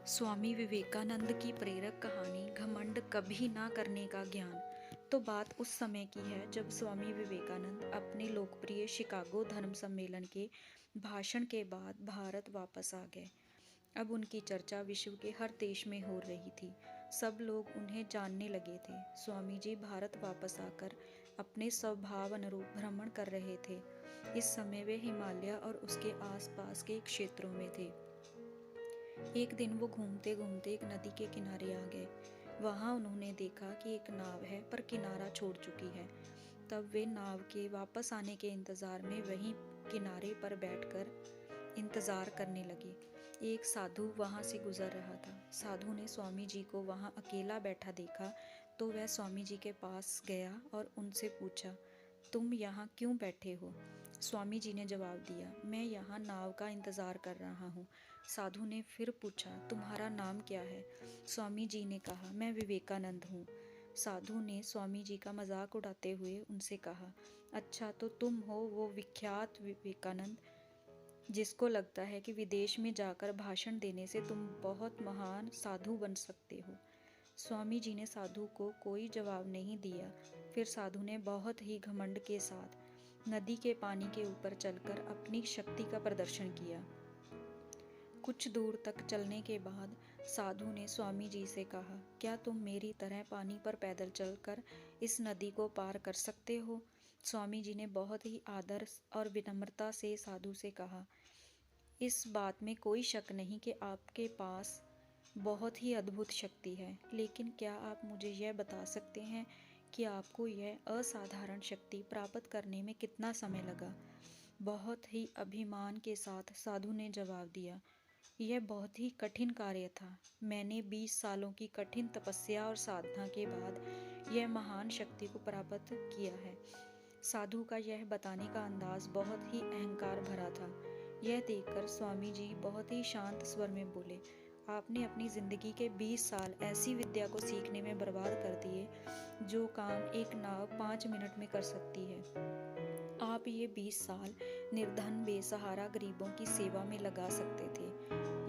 स्वामी विवेकानंद की प्रेरक कहानी घमंड कभी ना करने का ज्ञान। तो बात उस समय की है जब स्वामी विवेकानंद अपने लोकप्रिय शिकागो धर्म सम्मेलन के भाषण के बाद भारत वापस आ गए। अब उनकी चर्चा विश्व के हर देश में हो रही थी। सब लोग उन्हें जानने लगे थे। स्वामी जी भारत वापस आकर अपने स्वभाव अनुरूप भ्रमण कर रहे थे। इस समय वे हिमालय और उसके आसपास के क्षेत्रों में थे। एक दिन वो घूमते घूमते एक नदी के किनारे आ गए। वहां उन्होंने देखा कि एक नाव है पर किनारा छोड़ चुकी है। तब वे नाव के वापस आने के इंतजार में वहीं किनारे पर बैठकर इंतजार करने लगे। एक साधु वहां से गुजर रहा था। साधु ने स्वामी जी को वहां अकेला बैठा देखा तो वह स्वामी जी के पास गया और उनसे पूछा, तुम यहाँ क्यों बैठे हो? स्वामी जी ने जवाब दिया, मैं यहाँ नाव का इंतजार कर रहा हूँ। साधु ने फिर पूछा, तुम्हारा नाम क्या है? स्वामी जी ने कहा, मैं विवेकानंद हूँ। साधु ने स्वामी जी का मजाक उड़ाते हुए उनसे कहा, अच्छा तो तुम हो वो विख्यात विवेकानंद जिसको लगता है कि विदेश में जाकर भाषण देने से तुम बहुत महान साधु बन सकते हो। स्वामी जी ने साधु को कोई जवाब नहीं दिया। फिर साधु ने बहुत ही घमंड के साथ नदी के पानी के ऊपर चलकर अपनी शक्ति का प्रदर्शन किया। कुछ दूर तक चलने के बाद साधु ने स्वामी जी से कहा, क्या तुम मेरी तरह पानी पर पैदल चलकर इस नदी को पार कर सकते हो? स्वामी जी ने बहुत ही आदर और विनम्रता से साधु से कहा, इस बात में कोई शक नहीं कि आपके पास बहुत ही अद्भुत शक्ति है, लेकिन क्या आप मुझे यह बता सकते हैं कि आपको यह असाधारण शक्ति प्राप्त करने में कितना समय लगा? बहुत ही अभिमान के साथ साधु ने जवाब दिया, यह बहुत ही कठिन कार्य था। मैंने 20 सालों की कठिन तपस्या और साधना के बाद यह महान शक्ति को प्राप्त किया है। साधु का यह बताने का अंदाज बहुत ही अहंकार भरा था। यह देखकर स्वामी जी बहुत ही शांत स्वर में बोले, आपने अपनी जिंदगी के 20 साल ऐसी विद्या को सीखने में बर्बाद कर दिए जो काम एक नाव 5 मिनट में कर सकती है। आप ये 20 साल निर्धन बेसहारा गरीबों की सेवा में लगा सकते थे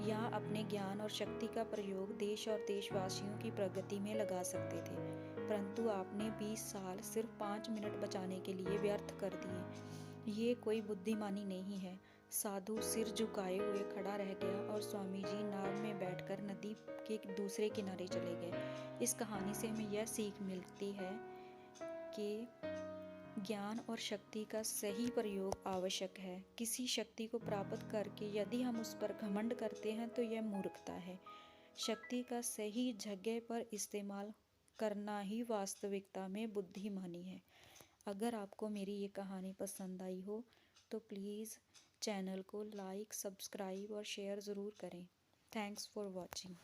या अपने ज्ञान और शक्ति का प्रयोग देश और देशवासियों की प्रगति में लगा सकते थे, परंतु आपने 20 साल सिर्फ 5 मिनट बचाने के लिए व्यर्थ कर दिए। ये कोई बुद्धिमानी नहीं है। साधु सिर झुकाए हुए खड़ा रह गया और स्वामी जी नाव में बैठकर नदी के दूसरे किनारे चले गए। इस कहानी से हमें यह सीख मिलती है कि ज्ञान और शक्ति का सही प्रयोग आवश्यक है। किसी शक्ति को प्राप्त करके यदि हम उस पर घमंड करते हैं तो यह मूर्खता है। शक्ति का सही जगह पर इस्तेमाल करना ही वास्तविकता में बुद्धिमानी है। अगर आपको मेरी ये कहानी पसंद आई हो तो प्लीज़ चैनल को लाइक, सब्सक्राइब और शेयर ज़रूर करें। Thanks for watching.